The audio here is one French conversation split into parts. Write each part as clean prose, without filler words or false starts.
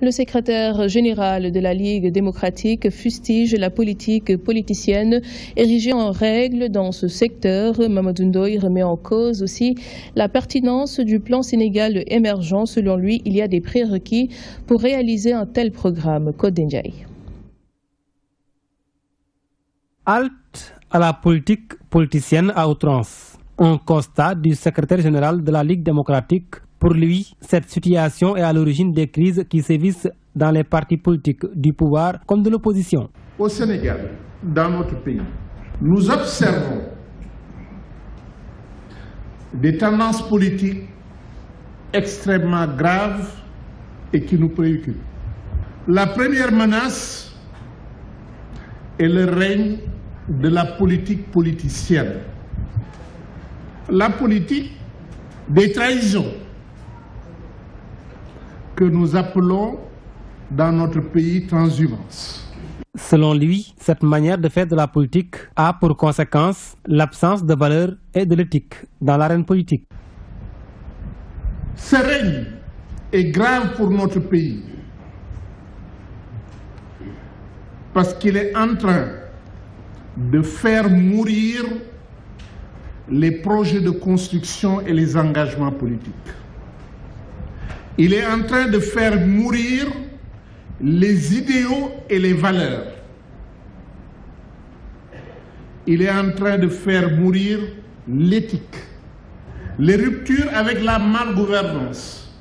Le secrétaire général de la Ligue démocratique fustige la politique politicienne érigée en règle dans ce secteur. Mamadou Ndoye remet en cause aussi la pertinence du plan Sénégal émergent. Selon lui, il y a des prérequis pour réaliser un tel programme. Code Ndiaye. Halte à la politique politicienne à outrance. Un constat du secrétaire général de la Ligue démocratique. Pour lui, cette situation est à l'origine des crises qui sévissent dans les partis politiques du pouvoir comme de l'opposition. Au Sénégal, dans notre pays, nous observons des tendances politiques extrêmement graves et qui nous préoccupent. La première menace est le règne de la politique politicienne. La politique des trahisons que nous appelons dans notre pays transhumance. Selon lui, cette manière de faire de la politique a pour conséquence l'absence de valeurs et de l'éthique dans l'arène politique. Ce règne est grave pour notre pays parce qu'il est en train de faire mourir les projets de construction et les engagements politiques. Il est en train de faire mourir les idéaux et les valeurs. Il est en train de faire mourir l'éthique, les ruptures avec la malgouvernance,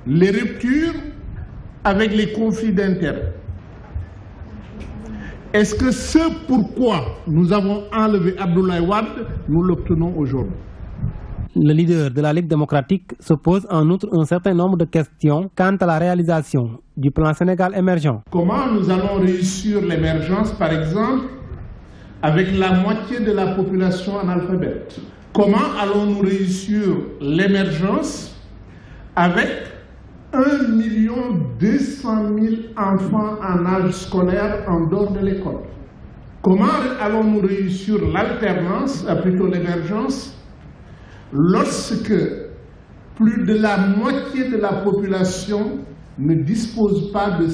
les ruptures avec les conflits d'intérêts. Est-ce que ce pourquoi nous avons enlevé Abdoulaye Wade, nous l'obtenons aujourd'hui? Le leader de la Ligue démocratique se pose en outre un certain nombre de questions quant à la réalisation du plan Sénégal émergent. Comment nous allons réussir l'émergence, par exemple, avec la moitié de la population analphabète? Comment allons-nous réussir l'émergence avec 1 200 000 enfants en âge scolaire en dehors de l'école? Comment allons-nous réussir l'alternance, plutôt l'émergence, lorsque plus de la moitié de la population ne dispose pas de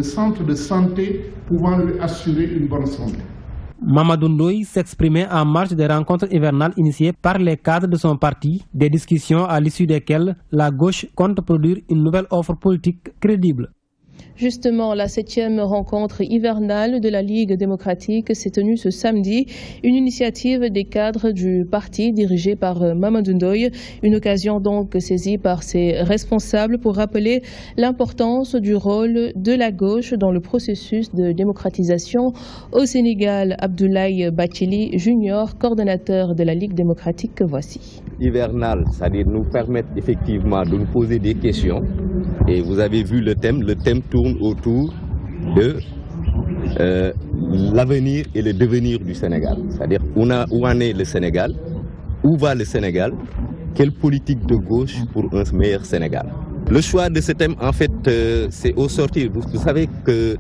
centre de santé pouvant lui assurer une bonne santé? Mamadou Ndoye s'exprimait en marge des rencontres hivernales initiées par les cadres de son parti, des discussions à l'issue desquelles la gauche compte produire une nouvelle offre politique crédible. Justement, la 7e rencontre hivernale de la Ligue démocratique s'est tenue ce samedi. Une initiative des cadres du parti dirigé par Mamadou Ndoye. Une occasion donc saisie par ses responsables pour rappeler l'importance du rôle de la gauche dans le processus de démocratisation au Sénégal. Abdoulaye Bathily Junior, coordonnateur de la Ligue démocratique, que voici. Hivernale, c'est-à-dire nous permettre effectivement de nous poser des questions. Et vous avez vu le thème tourne autour de l'avenir et le devenir du Sénégal. C'est-à-dire où en est le Sénégal, où va le Sénégal, quelle politique de gauche pour un meilleur Sénégal. Le choix de ce thème, en fait, c'est au sortir. Vous savez que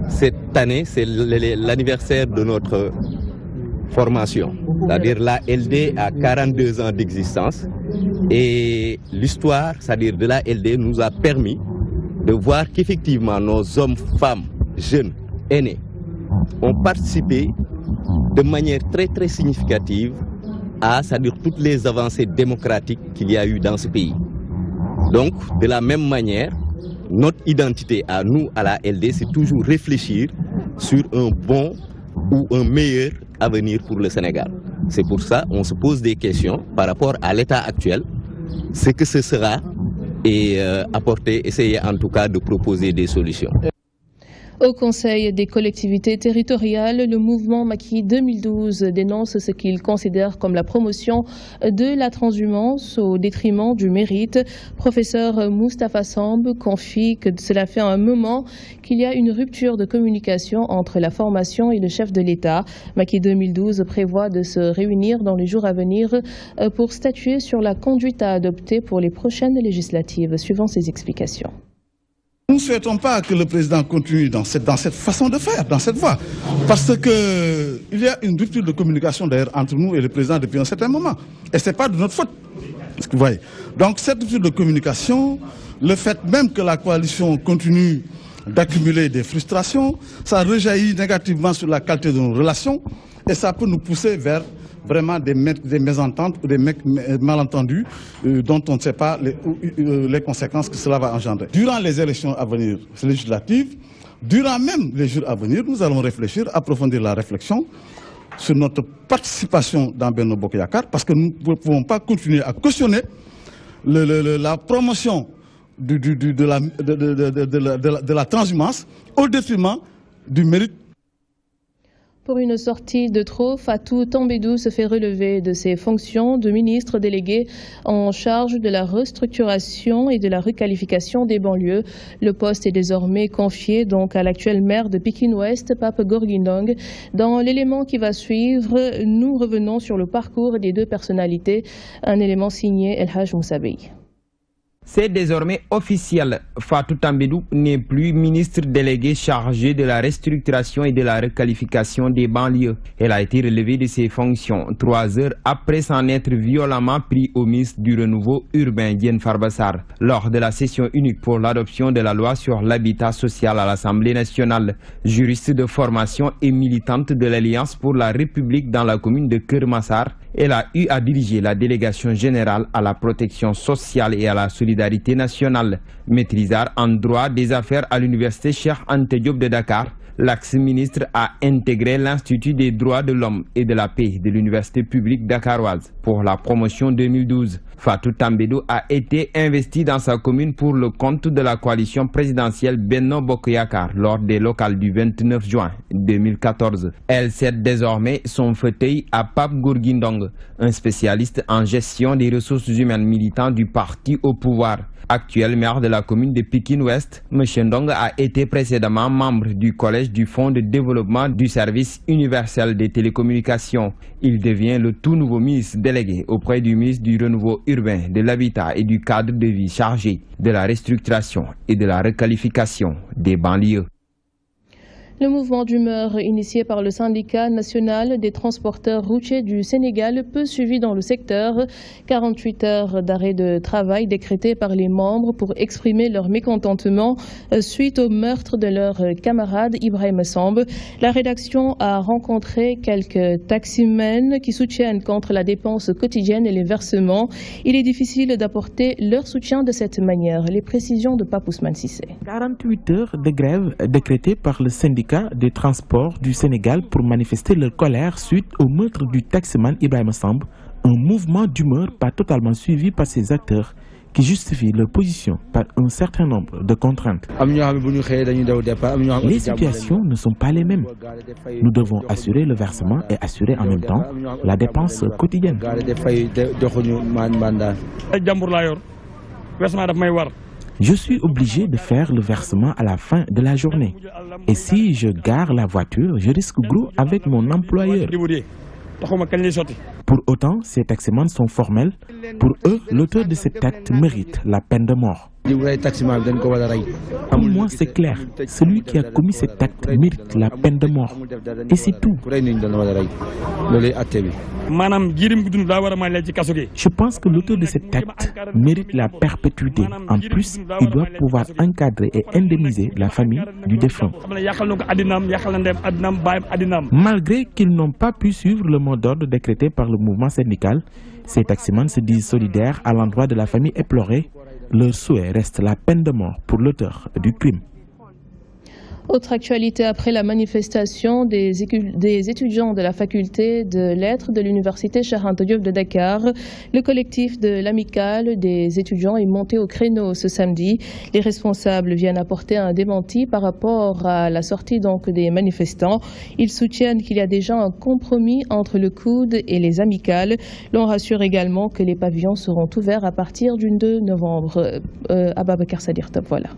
cette année, c'est l'anniversaire de notre formation. C'est-à-dire la LD a 42 ans d'existence et l'histoire, c'est-à-dire de la LD, nous a permis de voir qu'effectivement nos hommes, femmes, jeunes, aînés ont participé de manière très très significative à, c'est-à-dire toutes les avancées démocratiques qu'il y a eu dans ce pays. Donc, de la même manière, notre identité à nous, à la LD, c'est toujours réfléchir sur un bon ou un meilleur avenir pour le Sénégal. C'est pour ça qu'on se pose des questions par rapport à l'état actuel, ce que ce sera, et essayer en tout cas de proposer des solutions. Au Conseil des collectivités territoriales, le mouvement Macky 2012 dénonce ce qu'il considère comme la promotion de la transhumance au détriment du mérite. Professeur Moustapha Samb confie que cela fait un moment qu'il y a une rupture de communication entre la formation et le chef de l'État. Macky 2012 prévoit de se réunir dans les jours à venir pour statuer sur la conduite à adopter pour les prochaines législatives, suivant ses explications. Nous ne souhaitons pas que le président continue dans cette façon de faire, dans cette voie. Parce qu'il y a une rupture de communication d'ailleurs entre nous et le président depuis un certain moment. Et ce n'est pas de notre faute. Vous voyez. Donc cette rupture de communication, le fait même que la coalition continue d'accumuler des frustrations, ça rejaillit négativement sur la qualité de nos relations et ça peut nous pousser vers vraiment des mésententes ou des malentendus dont on ne sait pas les conséquences que cela va engendrer. Durant les élections à venir législatives, durant même les jours à venir, nous allons réfléchir, approfondir la réflexion sur notre participation dans Benno Bokk Yakaar, parce que nous ne pouvons pas continuer à cautionner la promotion de la transhumance au détriment du mérite. Pour une sortie de trop, Fatou Tambédou se fait relever de ses fonctions de ministre délégué en charge de la restructuration et de la requalification des banlieues. Le poste est désormais confié donc à l'actuel maire de Pikine-Ouest, Pape Gorgui Ndong. Dans l'élément qui va suivre, nous revenons sur le parcours des deux personnalités. Un élément signé El Haj Moussabey. C'est désormais officiel. Fatou Tambédou n'est plus ministre délégué chargé de la restructuration et de la requalification des banlieues. Elle a été relevée de ses fonctions 3 heures après s'en être violemment pris au ministre du Renouveau urbain, Diène Farba Sarr, lors de la session unique pour l'adoption de la loi sur l'habitat social à l'Assemblée nationale. Juriste de formation et militante de l'Alliance pour la République dans la commune de Keur Massar, elle a eu à diriger la délégation générale à la protection sociale et à la solidarité nationale. Maîtrisard en droit des affaires à l'université Cheikh Anta Diop de Dakar, l'ex-ministre a intégré l'Institut des droits de l'homme et de la paix de l'université publique dakaroise pour la promotion 2012. Fatou Tambédou a été investi dans sa commune pour le compte de la coalition présidentielle Benno Bokk Yakaar lors des locales du 29 juin 2014. Elle cède désormais son fauteuil à Pape Gorgui Ndong, un spécialiste en gestion des ressources humaines militant du parti au pouvoir. Actuel maire de la commune de Pikine-Ouest, M. Ndong a été précédemment membre du collège du Fonds de développement du service universel des télécommunications. Il devient le tout nouveau ministre délégué auprès du ministre du Renouveau urbain, de l'habitat et du cadre de vie chargé de la restructuration et de la requalification des banlieues. Le mouvement d'humeur initié par le syndicat national des transporteurs routiers du Sénégal peu suivi dans le secteur. 48 heures d'arrêt de travail décrétées par les membres pour exprimer leur mécontentement suite au meurtre de leur camarade Ibrahima Samb. La rédaction a rencontré quelques taximens qui soutiennent contre la dépense quotidienne et les versements. Il est difficile d'apporter leur soutien de cette manière. Les précisions de Pape Ousmane Cissé. 48 heures de grève décrétées par le syndicat des transports du Sénégal pour manifester leur colère suite au meurtre du taximan Ibrahima Samb, un mouvement d'humeur pas totalement suivi par ces acteurs qui justifient leur position par un certain nombre de contraintes. Les situations ne sont pas les mêmes. Nous devons assurer le versement et assurer en même temps la dépense quotidienne. Je suis obligé de faire le versement à la fin de la journée. Et si je gare la voiture, je risque gros avec mon employeur. Pour autant, ces taximans sont formels. Pour eux, l'auteur de cet acte mérite la peine de mort. Pour moi, c'est clair. Celui qui a commis cet acte mérite la peine de mort. Et c'est tout. Je pense que l'auteur de cet acte mérite la perpétuité. En plus, il doit pouvoir encadrer et indemniser la famille du défunt. Malgré qu'ils n'ont pas pu suivre le mot d'ordre décrété par le mouvement syndical, ces taximans se disent solidaires à l'endroit de la famille éplorée. Leur souhait reste la peine de mort pour l'auteur du crime. Autre actualité après la manifestation des étudiants de la faculté de lettres de l'université Cheikh Anta Diop de Dakar, le collectif de l'amicale des étudiants est monté au créneau ce samedi. Les responsables viennent apporter un démenti par rapport à la sortie donc des manifestants. Ils soutiennent qu'il y a déjà un compromis entre le COUD et les amicales. L'on rassure également que les pavillons seront ouverts à partir du 2 novembre. Ababakar Sadir Top, voilà.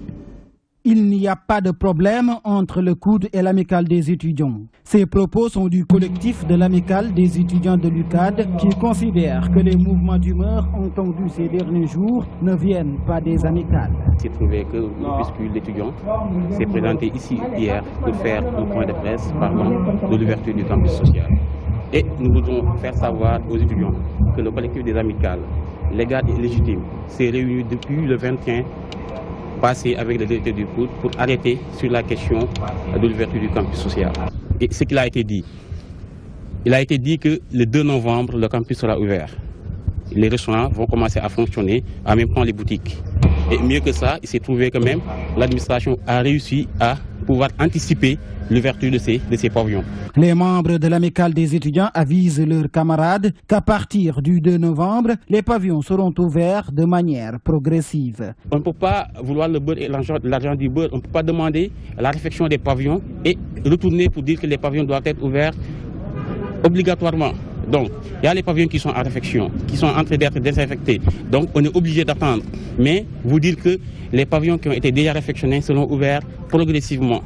Il n'y a pas de problème entre le COUD et l'amicale des étudiants. Ces propos sont du collectif de l'amicale des étudiants de l'UCAD qui considère que les mouvements d'humeur entendus ces derniers jours ne viennent pas des amicales. Il s'est trouvé que le groupuscule d'étudiants s'est présenté ici hier pour faire un point de presse parlant de l'ouverture du campus social. Et nous voudrons faire savoir aux étudiants que le collectif des amicales légale et légitime s'est réunie depuis le 21 passé avec le directeur du COUD pour arrêter sur la question de l'ouverture du campus social. Et ce qu'il a été dit, il a été dit que le 2 novembre, le campus sera ouvert. Les restaurants vont commencer à fonctionner, en même temps les boutiques. Et mieux que ça, il s'est trouvé que même l'administration a réussi à pouvoir anticiper l'ouverture de ces pavillons. Les membres de l'amicale des étudiants avisent leurs camarades qu'à partir du 2 novembre, les pavillons seront ouverts de manière progressive. On ne peut pas vouloir le beurre et l'argent du beurre. On ne peut pas demander la réfection des pavillons et retourner pour dire que les pavillons doivent être ouverts obligatoirement. Donc, il y a les pavillons qui sont en réfection, qui sont en train d'être désinfectés. Donc, on est obligé d'attendre. Mais vous dire que les pavillons qui ont été déjà réfectionnés seront ouverts progressivement.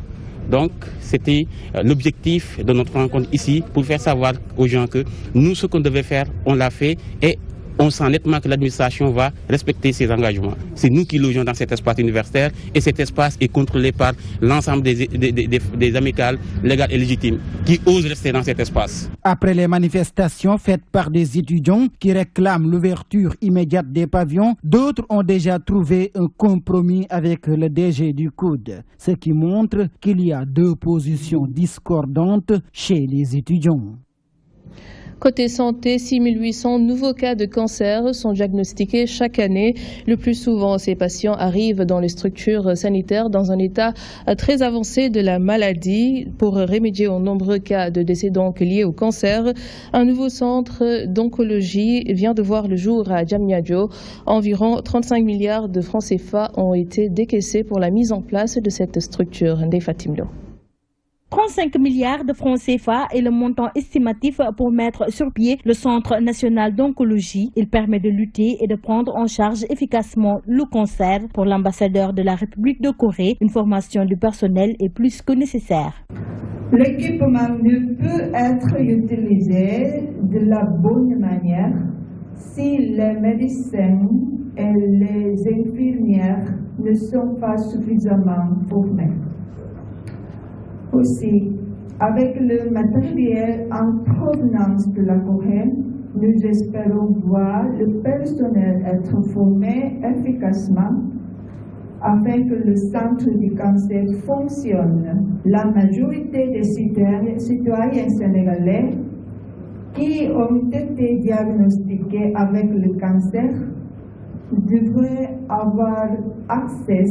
Donc, c'était l'objectif de notre rencontre ici pour faire savoir aux gens que nous, ce qu'on devait faire, on l'a fait et on sent nettement que l'administration va respecter ses engagements. C'est nous qui logeons dans cet espace universitaire et cet espace est contrôlé par l'ensemble des amicales légales et légitimes qui osent rester dans cet espace. Après les manifestations faites par des étudiants qui réclament l'ouverture immédiate des pavillons, d'autres ont déjà trouvé un compromis avec le DG du COUD, ce qui montre qu'il y a deux positions discordantes chez les étudiants. Côté santé, 6800 nouveaux cas de cancer sont diagnostiqués chaque année. Le plus souvent, ces patients arrivent dans les structures sanitaires dans un état très avancé de la maladie. Pour remédier aux nombreux cas de décès donc liés au cancer, un nouveau centre d'oncologie vient de voir le jour à Diamniadio. Environ 35 milliards de francs CFA ont été décaissés pour la mise en place de cette structure. Ndeye Fatimlo. 35 milliards de francs CFA est le montant estimatif pour mettre sur pied le Centre national d'oncologie. Il permet de lutter et de prendre en charge efficacement le cancer. Pour l'ambassadeur de la République de Corée, une formation du personnel est plus que nécessaire. L'équipement ne peut être utilisé de la bonne manière si les médecins et les infirmières ne sont pas suffisamment formés. Aussi, avec le matériel en provenance de la Corée, nous espérons voir le personnel être formé efficacement afin que le centre du cancer fonctionne. La majorité des citoyens sénégalais qui ont été diagnostiqués avec le cancer devraient avoir accès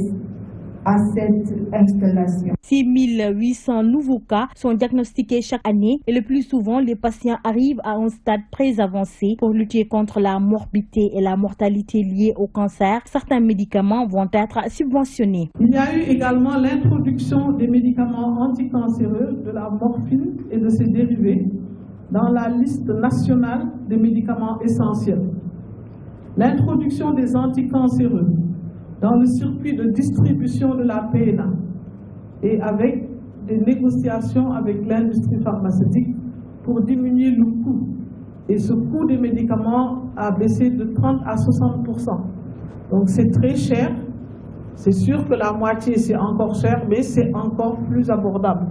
à cette installation. 6800 nouveaux cas sont diagnostiqués chaque année et le plus souvent, les patients arrivent à un stade très avancé. Pour lutter contre la morbidité et la mortalité liées au cancer, certains médicaments vont être subventionnés. Il y a eu également l'introduction des médicaments anticancéreux, de la morphine et de ses dérivés dans la liste nationale des médicaments essentiels. L'introduction des anticancéreux dans le circuit de distribution de la PNA et avec des négociations avec l'industrie pharmaceutique pour diminuer le coût. Et ce coût des médicaments a baissé de 30 à 60%. Donc c'est très cher. C'est sûr que la moitié c'est encore cher, mais c'est encore plus abordable.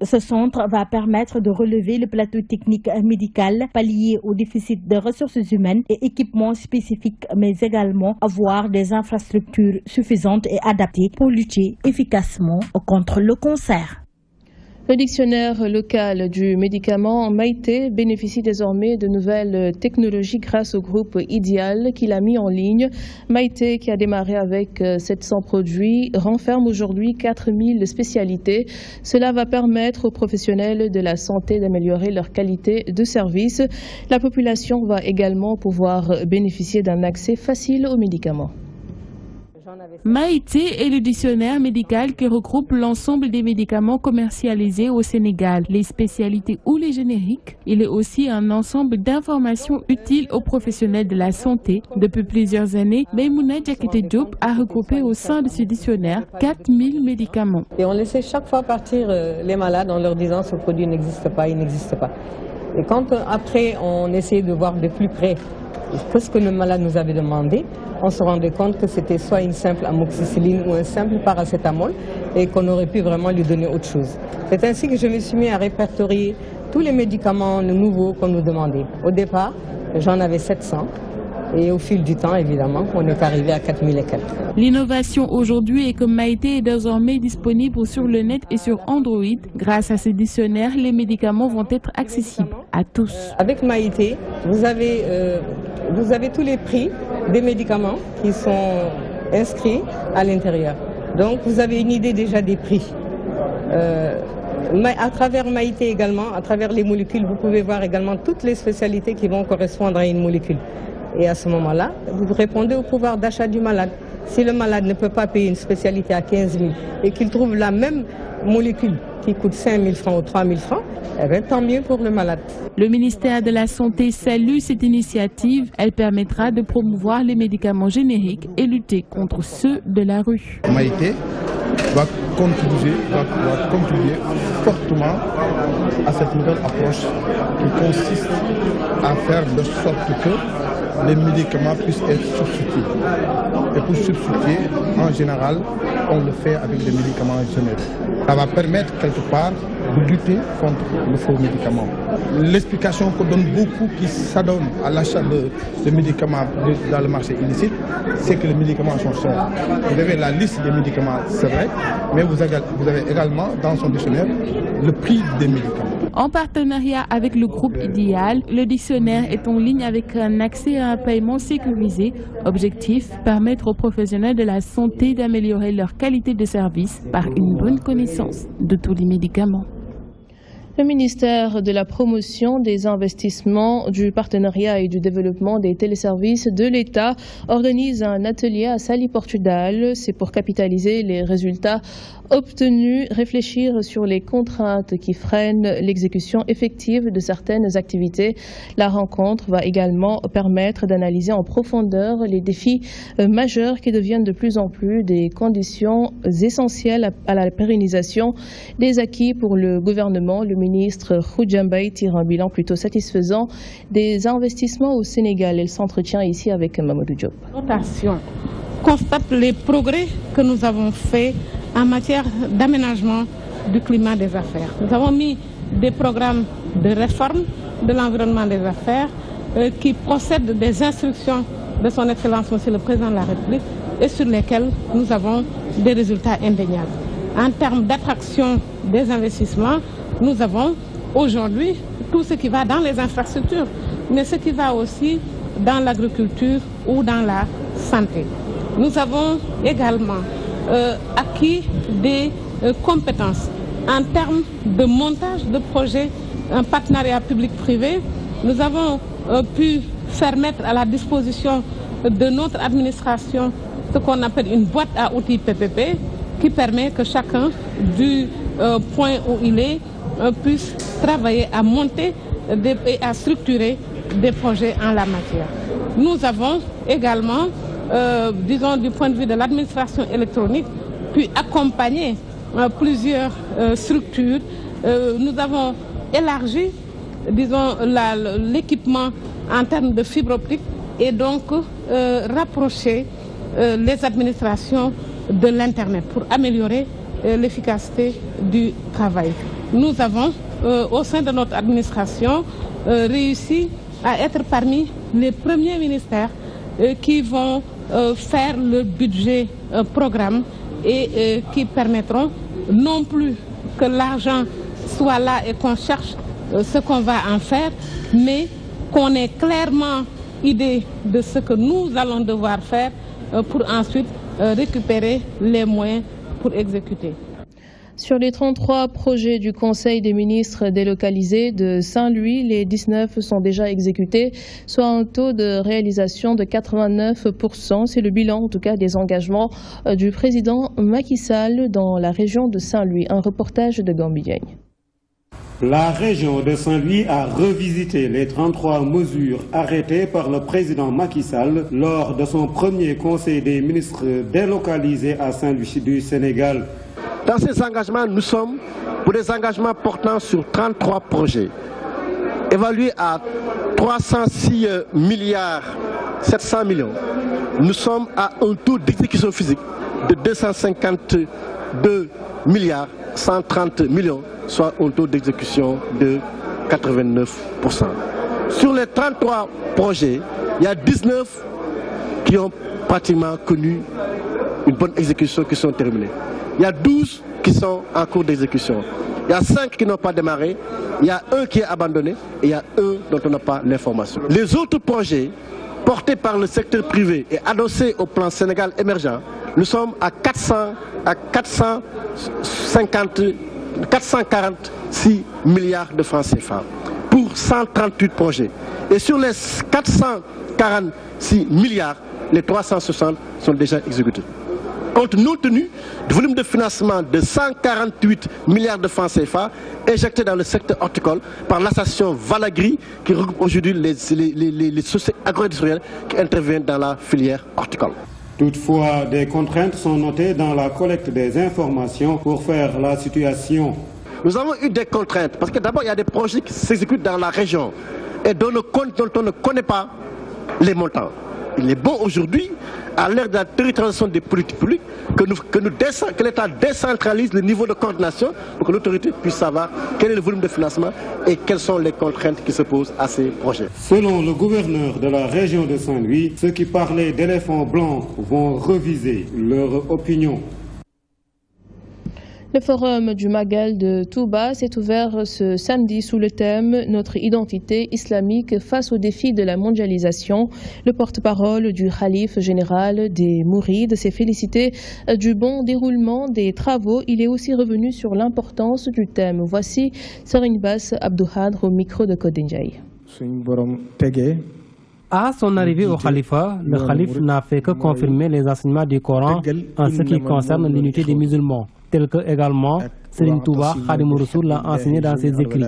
Ce centre va permettre de relever le plateau technique médical, pallier au déficit de ressources humaines et équipements spécifiques, mais également avoir des infrastructures suffisantes et adaptées pour lutter efficacement contre le cancer. Le dictionnaire local du médicament Maïté bénéficie désormais de nouvelles technologies grâce au groupe Ideal qui l'a mis en ligne. Maïté, qui a démarré avec 700 produits, renferme aujourd'hui 4000 spécialités. Cela va permettre aux professionnels de la santé d'améliorer leur qualité de service. La population va également pouvoir bénéficier d'un accès facile aux médicaments. Maïté est le dictionnaire médical qui regroupe l'ensemble des médicaments commercialisés au Sénégal, les spécialités ou les génériques. Il est aussi un ensemble d'informations utiles aux professionnels de la santé. Depuis plusieurs années, Maïmouna Diakité Diop a regroupé au sein de ce dictionnaire 4000 médicaments. Et on laissait chaque fois partir les malades en leur disant ce produit n'existe pas, il n'existe pas. Et quand après on essayait de voir de plus près ce que le malade nous avait demandé, on se rendait compte que c'était soit une simple amoxicilline ou un simple paracétamol et qu'on aurait pu vraiment lui donner autre chose. C'est ainsi que je me suis mis à répertorier tous les médicaments nouveaux qu'on nous demandait. Au départ, j'en avais 700 Et au fil du temps, évidemment, on est arrivé à 4000 et quelques. L'innovation aujourd'hui est que Maïté est désormais disponible sur le net et sur Android. Grâce à ces dictionnaires, les médicaments vont être accessibles à tous. Avec Maïté, vous avez tous les prix des médicaments qui sont inscrits à l'intérieur. Donc vous avez une idée déjà des prix. À travers Maïté également, à travers les molécules, vous pouvez voir également toutes les spécialités qui vont correspondre à une molécule. Et à ce moment-là, vous répondez au pouvoir d'achat du malade. Si le malade ne peut pas payer une spécialité à 15 000 et qu'il trouve la même molécule qui coûte 5 000 francs ou 3 000 francs, eh bien, tant mieux pour le malade. Le ministère de la Santé salue cette initiative. Elle permettra de promouvoir les médicaments génériques et lutter contre ceux de la rue. Maïté va contribuer fortement à cette nouvelle approche qui consiste à faire de sorte que les médicaments puissent être substitués. Et pour substituer, en général, on le fait avec des médicaments génériques. Ça va permettre quelque part de lutter contre le faux médicament. L'explication que donne beaucoup qui s'adonnent à l'achat de médicaments dans le marché illicite, c'est que les médicaments sont chers. Vous avez la liste des médicaments, c'est vrai, mais vous avez également dans son dictionnaire le prix des médicaments. En partenariat avec le groupe Ideal, le dictionnaire est en ligne avec un accès à un paiement sécurisé. Objectif, permettre aux professionnels de la santé d'améliorer leur qualité de service par une bonne connaissance de tous les médicaments. Le ministère de la Promotion des investissements, du partenariat et du développement des téléservices de l'État organise un atelier à Saly-Portudal. C'est pour capitaliser les résultats obtenus, réfléchir sur les contraintes qui freinent l'exécution effective de certaines activités. La rencontre va également permettre d'analyser en profondeur les défis majeurs qui deviennent de plus en plus des conditions essentielles à la pérennisation des acquis pour le gouvernement. Le ministre Khoudjambaï tire un bilan plutôt satisfaisant des investissements au Sénégal. Elle s'entretient ici avec Mamadou Diop. Notation constate les progrès que nous avons faits en matière d'aménagement du climat des affaires. Nous avons mis des programmes de réforme de l'environnement des affaires qui procèdent des instructions de son Excellence Monsieur le Président de la République et sur lesquels nous avons des résultats indéniables. En termes d'attraction des investissements, nous avons aujourd'hui tout ce qui va dans les infrastructures, mais ce qui va aussi dans l'agriculture ou dans la santé. Nous avons également acquis des compétences en termes de montage de projets, un partenariat public-privé. Nous avons pu faire mettre à la disposition de notre administration ce qu'on appelle une boîte à outils PPP qui permet que chacun du point où il est puisse travailler à monter et à structurer des projets en la matière. Nous avons également, disons du point de vue de l'administration électronique, pu accompagner plusieurs structures. Nous avons élargi, disons, l'équipement en termes de fibre optique et donc rapprocher les administrations de l'Internet pour améliorer l'efficacité du travail. Nous avons, au sein de notre administration, réussi à être parmi les premiers ministères qui vont faire le budget programme et qui permettront non plus que l'argent soit là et qu'on cherche ce qu'on va en faire, mais qu'on ait clairement idée de ce que nous allons devoir faire pour ensuite récupérer les moyens pour exécuter. Sur les 33 projets du Conseil des ministres délocalisés de Saint-Louis, les 19 sont déjà exécutés, soit un taux de réalisation de 89%. C'est le bilan, en tout cas, des engagements du président Macky Sall dans la région de Saint-Louis. Un reportage de Gambiagne. La région de Saint-Louis a revisité les 33 mesures arrêtées par le président Macky Sall lors de son premier Conseil des ministres délocalisés à Saint-Louis du Sénégal. Dans ces engagements, nous sommes pour des engagements portant sur 33 projets, évalués à 306 milliards 700 millions. Nous sommes à un taux d'exécution physique de 252 milliards 130 millions, soit un taux d'exécution de 89%. Sur les 33 projets, il y a 19 qui ont pratiquement connu une bonne exécution, qui sont terminés. Il y a 12 qui sont en cours d'exécution. Il y a 5 qui n'ont pas démarré, il y a un qui est abandonné et il y a un dont on n'a pas l'information. Les autres projets portés par le secteur privé et adossés au plan Sénégal émergent, nous sommes à 446 milliards de francs CFA pour 138 projets. Et sur les 446 milliards, les 360 sont déjà exécutés. Compte non tenu du volume de financement de 148 milliards de francs CFA injectés dans le secteur horticole par l'association Valagri qui regroupe aujourd'hui les sociétés agro-industrielles qui interviennent dans la filière horticole. Toutefois, des contraintes sont notées dans la collecte des informations pour faire la situation. Nous avons eu des contraintes parce que d'abord il y a des projets qui s'exécutent dans la région et dont on ne connaît pas les montants. Il est bon aujourd'hui, à l'ère de la territorialisation des politiques publiques, que l'État décentralise le niveau de coordination pour que l'autorité puisse savoir quel est le volume de financement et quelles sont les contraintes qui se posent à ces projets. Selon le gouverneur de la région de Saint-Louis, ceux qui parlaient d'éléphants blancs vont reviser leur opinion. Le forum du Magal de Touba s'est ouvert ce samedi sous le thème « Notre identité islamique face aux défis de la mondialisation ». Le porte-parole du Khalife général des Mourides s'est félicité du bon déroulement des travaux. Il est aussi revenu sur l'importance du thème. Voici Serigne Bass Abdouhadre au micro de Kodinjaï. À son arrivée au Khalifa, le Khalife n'a fait que confirmer les enseignements du Coran en ce qui concerne l'unité des musulmans, tel que également Serigne Touba Khadimou Rassoul l'a enseigné dans ses écrits.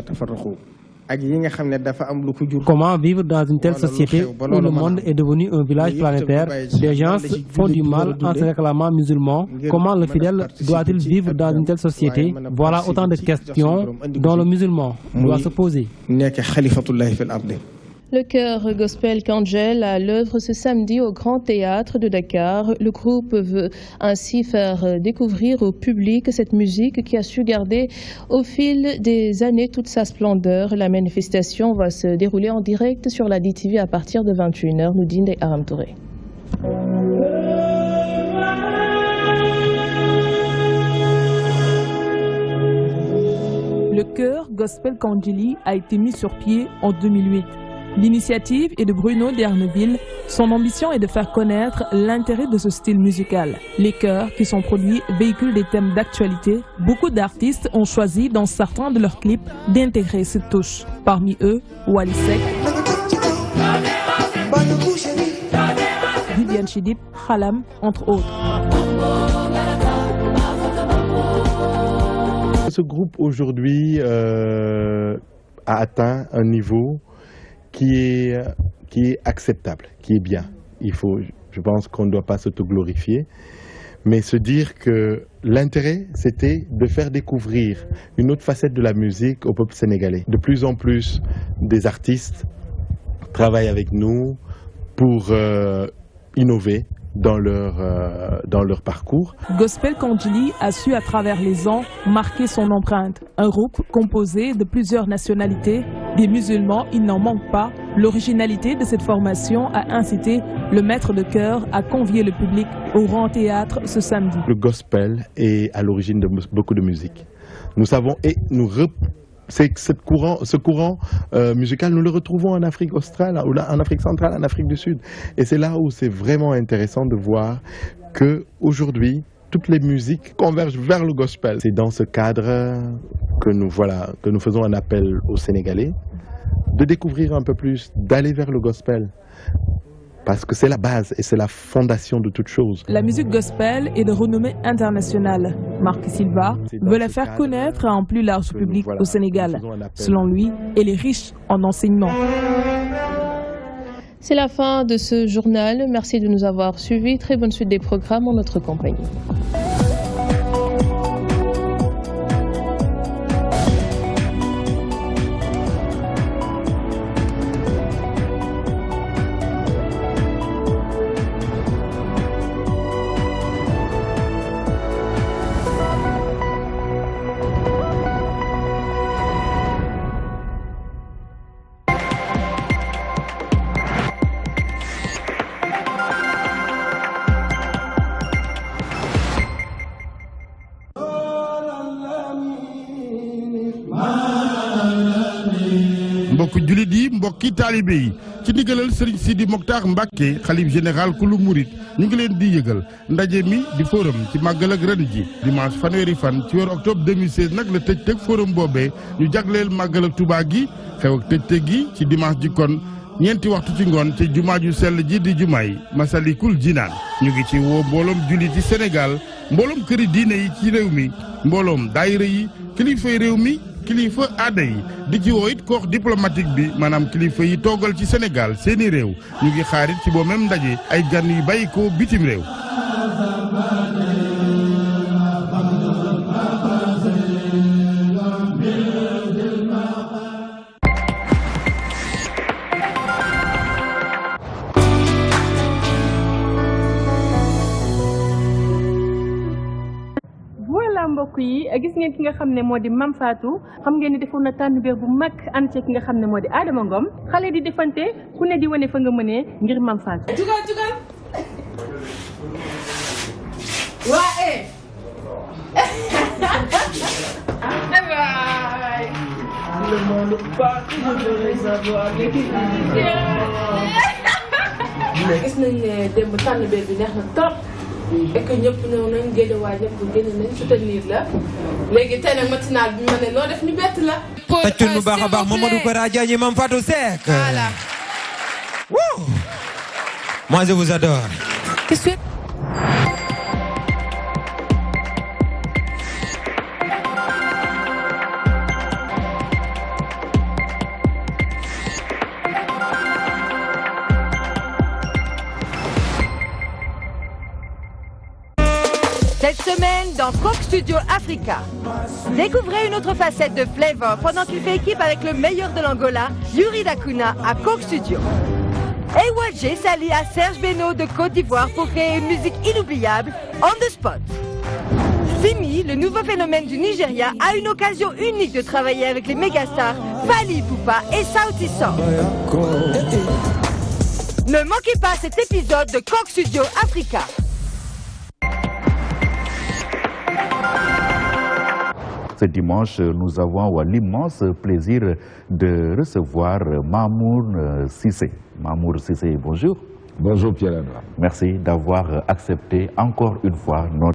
Comment vivre dans une telle société où le monde est devenu un village planétaire, des gens font du mal en se réclamant musulmans, comment le fidèle doit-il vivre dans une telle société? Voilà autant de questions dont le musulman doit se poser. Le chœur Gospel Kangel a l'œuvre ce samedi au Grand Théâtre de Dakar. Le groupe veut ainsi faire découvrir au public cette musique qui a su garder au fil des années toute sa splendeur. La manifestation va se dérouler en direct sur la DTV à partir de 21h, nous dit Aram Touré. Le chœur Gospel Kangeli a été mis sur pied en 2008. L'initiative est de Bruno Derneville. Son ambition est de faire connaître l'intérêt de ce style musical. Les chœurs qui sont produits véhiculent des thèmes d'actualité. Beaucoup d'artistes ont choisi dans certains de leurs clips d'intégrer cette touche. Parmi eux, Wally Seck, Viviane Chidid, Khalam, entre autres. Ce groupe aujourd'hui a atteint un niveau qui est acceptable, qui est bien. Je pense qu'on ne doit pas s'auto-glorifier, mais se dire que l'intérêt, c'était de faire découvrir une autre facette de la musique au peuple sénégalais. De plus en plus, des artistes travaillent avec nous pour innover dans leur parcours. Gospel Kangeli a su à travers les ans marquer son empreinte. Un groupe composé de plusieurs nationalités, des musulmans, il n'en manque pas. L'originalité de cette formation a incité le maître de chœur à convier le public au Grand Théâtre ce samedi. Le gospel est à l'origine de beaucoup de musique. Nous savons et ce courant musical, nous le retrouvons en Afrique australe, en Afrique centrale, en Afrique du Sud. Et c'est là où c'est vraiment intéressant de voir qu'aujourd'hui, toutes les musiques convergent vers le gospel. C'est dans ce cadre que nous faisons un appel aux Sénégalais de découvrir un peu plus, d'aller vers le gospel. Parce que c'est la base et c'est la fondation de toute chose. La musique gospel est de renommée internationale. Marc Silva veut la faire connaître à un plus large public au Sénégal. Selon lui, elle est riche en enseignements. C'est la fin de ce journal. Merci de nous avoir suivis. Très bonne suite des programmes en notre compagnie. mbokki taalibe yi ci ndigalal Serigne Sidi Mokhtar Mbacké xalif général kulu murit ñu ngi leen di yëgal ndaje mi di forum ci màggal ak ren ji dimanche fanweeri fan ci weeru octobre 2016 nag la tëj forum boobee ñu jagleel màggal ak Touba gi xew ak tëj gi ci dimanche ji kon ñeenti waxtu ci ngoon ci jumaa ju sell ji di jumaay Masalikul Jinaan ñu ngi ci woo mbooloom jullit ci Sénégal mbooloom këri diine yi ci réew mi mbooloom daayira yi kilifay réew mi kilifa aada yi di ci woo it corps diplomatique bi maanaam kilifa yi toogal ci Sénégal seeni réew ñu ngi xaarit ci boo même ndaje ay gan yu bàyyi ko bitim réew. mbokk yi gis ngeen ki nga xam ne moo di Mame Fatou xam ngeen ni defoon na tànnbéer bu mag ànd ci ki nga xam ne moo di Adama Ngom xale di defante ku ne di wane fa nga mënee ngir Mame Fatou. jugal waa le monde part je voudrais savoir mais gis nañ ne démb tànnbéer bi neex na trop. et que ñëpp ñëw nañ Guédiawaye ñëpp génn nañ soutenir la léegi tey nag matinal bi ma ne loo def ñu bett la. tàccul bu baax a baax Mamadou Kara Diagne Mame Fatou Seck. Voilà. Wouh. Moi je vous adore. Qu'est-ce que Cette semaine, dans Coke Studio Africa, découvrez une autre facette de Flavor pendant qu'il fait équipe avec le meilleur de l'Angola, Yuri Dakuna, à Coke Studio. Ewadje s'allie à Serge Beno de Côte d'Ivoire pour créer une musique inoubliable, On the Spot. Simi, le nouveau phénomène du Nigeria, a une occasion unique de travailler avec les mégastars Fally Ipupa et Sauti Sol. Ne manquez pas cet épisode de Coke Studio Africa. Ce dimanche, nous avons l'immense plaisir de recevoir Mamour Cissé. Mamour Cissé, bonjour. Bonjour Pierre-Edouard. Merci d'avoir accepté encore une fois notre